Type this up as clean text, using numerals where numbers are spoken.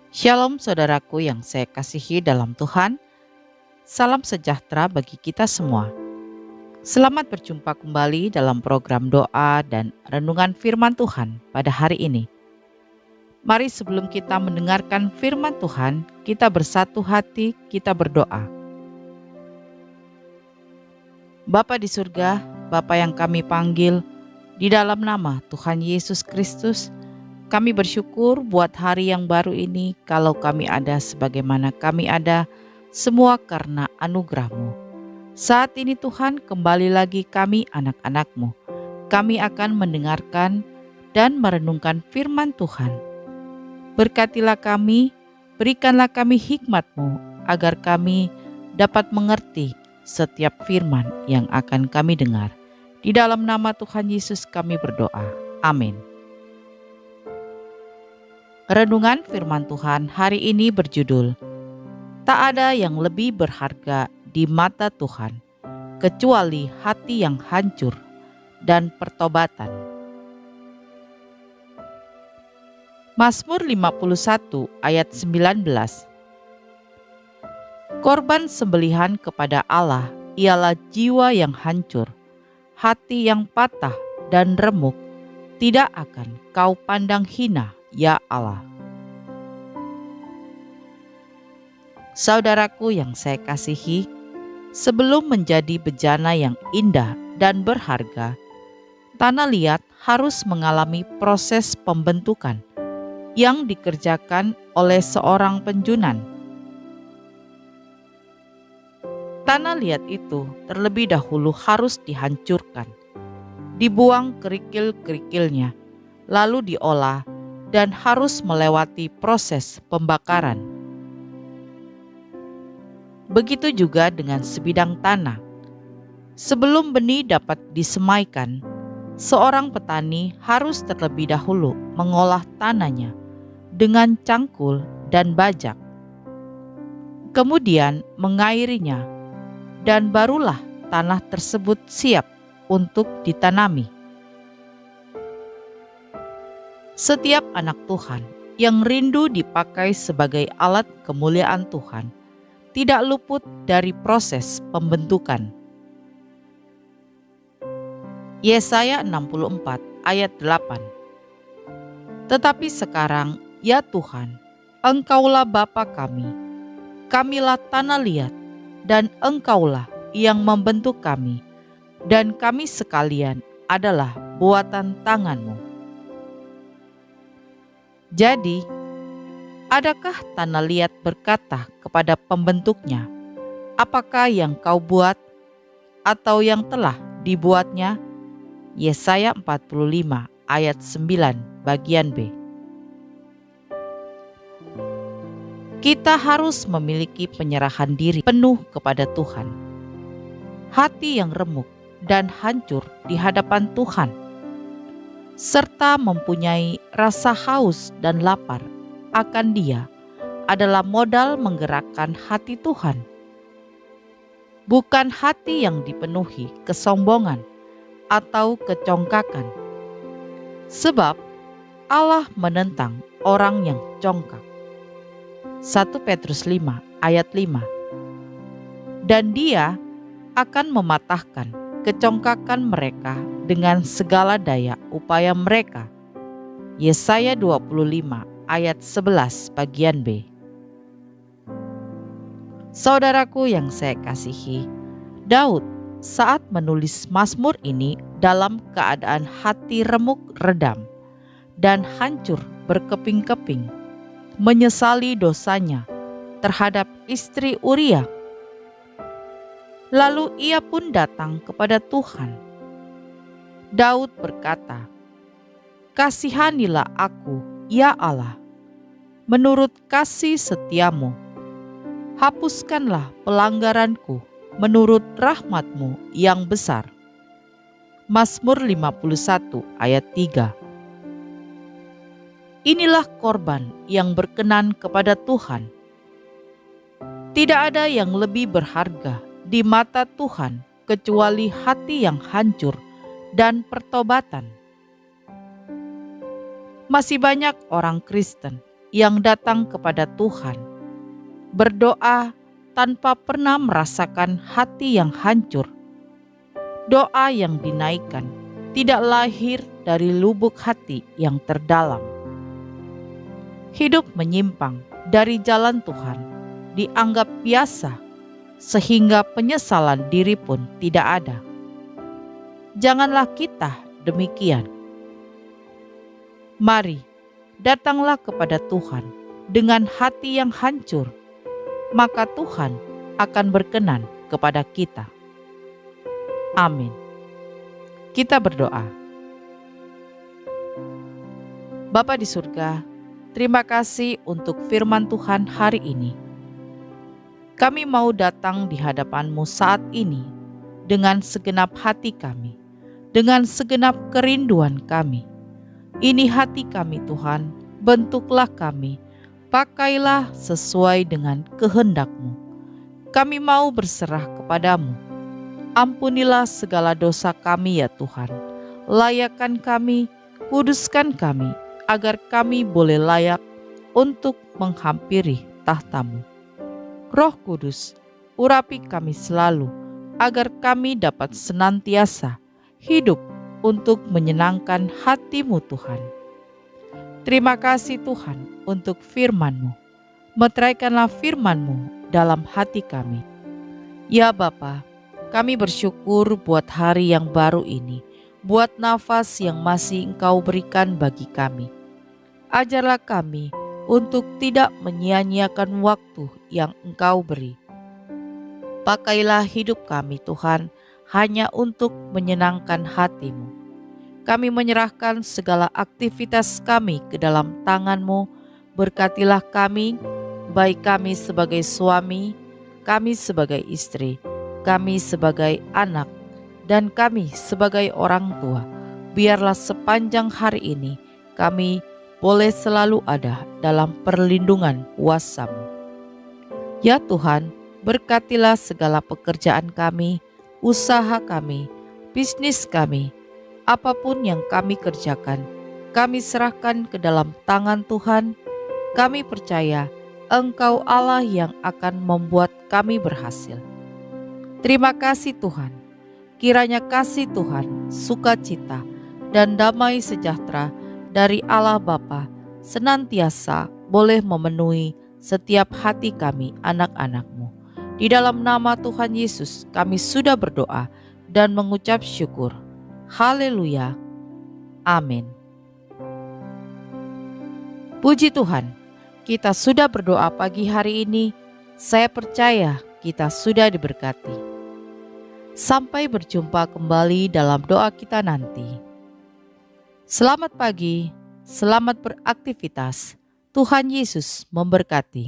Shalom saudaraku yang saya kasihi dalam Tuhan. Salam sejahtera bagi kita semua. Selamat berjumpa kembali dalam program doa dan renungan firman Tuhan pada hari ini. Mari sebelum kita mendengarkan firman Tuhan, kita bersatu hati, kita berdoa. Bapa di surga, Bapa yang kami panggil, di dalam nama Tuhan Yesus Kristus, kami bersyukur buat hari yang baru ini, kalau kami ada sebagaimana kami ada, semua karena anugerah-Mu. Saat ini Tuhan, kembali lagi kami anak-anak-Mu. Kami akan mendengarkan dan merenungkan firman Tuhan. Berkatilah kami, berikanlah kami hikmat-Mu, agar kami dapat mengerti setiap firman yang akan kami dengar. Di dalam nama Tuhan Yesus kami berdoa. Amin. Renungan firman Tuhan hari ini berjudul, Tak ada yang lebih berharga di mata Tuhan, kecuali hati yang hancur dan pertobatan. Mazmur 51 ayat 19. Korban sembelihan kepada Allah ialah jiwa yang hancur, hati yang patah dan remuk, tidak akan kau pandang hina, ya Allah. Saudaraku yang saya kasihi, sebelum menjadi bejana yang indah dan berharga, tanah liat harus mengalami proses pembentukan yang dikerjakan oleh seorang penjunan. Tanah liat itu terlebih dahulu harus dihancurkan, dibuang kerikil-kerikilnya, lalu diolah dan harus melewati proses pembakaran. Begitu juga dengan sebidang tanah. Sebelum benih dapat disemaikan, seorang petani harus terlebih dahulu mengolah tanahnya dengan cangkul dan bajak. Kemudian mengairinya, dan barulah tanah tersebut siap untuk ditanami. Setiap anak Tuhan yang rindu dipakai sebagai alat kemuliaan Tuhan tidak luput dari proses pembentukan. Yesaya 64 ayat 8. Tetapi sekarang, ya Tuhan, Engkaulah Bapa kami, kamilah tanah liat, dan Engkaulah yang membentuk kami, dan kami sekalian adalah buatan tangan-Mu. Jadi, adakah tanah liat berkata kepada pembentuknya, apakah yang kau buat atau yang telah dibuatnya? Yesaya 45 ayat 9 bagian B. Kita harus memiliki penyerahan diri penuh kepada Tuhan. Hati yang remuk dan hancur di hadapan Tuhan, serta mempunyai rasa haus dan lapar akan Dia adalah modal menggerakkan hati Tuhan. Bukan hati yang dipenuhi kesombongan atau kecongkakan. Sebab Allah menentang orang yang congkak. 1 Petrus 5 ayat 5. Dan Dia akan mematahkan kecongkakan mereka dengan segala daya upaya mereka. Yesaya 25 ayat 11 bagian B. Saudaraku yang saya kasihi, Daud saat menulis Mazmur ini dalam keadaan hati remuk redam dan hancur berkeping-keping, menyesali dosanya terhadap istri Uria. Lalu ia pun datang kepada Tuhan. Daud berkata, Kasihanilah aku, ya Allah, menurut kasih setiamu. Hapuskanlah pelanggaranku menurut rahmat-Mu yang besar. Mazmur 51 ayat 3. Inilah korban yang berkenan kepada Tuhan. Tidak ada yang lebih berharga di mata Tuhan kecuali hati yang hancur dan pertobatan. Masih banyak orang Kristen yang datang kepada Tuhan, berdoa tanpa pernah merasakan hati yang hancur. Doa yang dinaikkan tidak lahir dari lubuk hati yang terdalam. Hidup menyimpang dari jalan Tuhan dianggap biasa, sehingga penyesalan diri pun tidak ada. Janganlah kita demikian. Mari, datanglah kepada Tuhan dengan hati yang hancur, maka Tuhan akan berkenan kepada kita. Amin. Kita berdoa. Bapa di surga, terima kasih untuk firman Tuhan hari ini. Kami mau datang di hadapan-Mu saat ini dengan segenap hati kami, dengan segenap kerinduan kami. Ini hati kami Tuhan, bentuklah kami, pakailah sesuai dengan kehendak-Mu. Kami mau berserah kepadamu. Ampunilah segala dosa kami ya Tuhan. Layakkan kami, kuduskan kami, agar kami boleh layak untuk menghampiri tahta-Mu. Roh Kudus, urapi kami selalu, agar kami dapat senantiasa hidup untuk menyenangkan hati-Mu Tuhan. Terima kasih Tuhan untuk firman-Mu. Meteraikanlah firman-Mu dalam hati kami. Ya Bapa, kami bersyukur buat hari yang baru ini, buat nafas yang masih Engkau berikan bagi kami. Ajarlah kami untuk tidak menyia-nyiakan waktu yang Engkau beri. Pakailah hidup kami Tuhan, hanya untuk menyenangkan hati-Mu. Kami menyerahkan segala aktivitas kami ke dalam tangan-Mu. Berkatilah kami, baik kami sebagai suami, kami sebagai istri, kami sebagai anak, dan kami sebagai orang tua. Biarlah sepanjang hari ini kami boleh selalu ada dalam perlindungan kuasa-Mu. Ya Tuhan, berkatilah segala pekerjaan kami, usaha kami, bisnis kami, apapun yang kami kerjakan, kami serahkan ke dalam tangan Tuhan. Kami percaya Engkau Allah yang akan membuat kami berhasil. Terima kasih Tuhan. Kiranya kasih Tuhan, sukacita, dan damai sejahtera dari Allah Bapa senantiasa boleh memenuhi setiap hati kami anak-anak-Mu. Di dalam nama Tuhan Yesus kami sudah berdoa dan mengucap syukur. Haleluya. Amin. Puji Tuhan, kita sudah berdoa pagi hari ini. Saya percaya kita sudah diberkati. Sampai berjumpa kembali dalam doa kita nanti. Selamat pagi, selamat beraktivitas. Tuhan Yesus memberkati.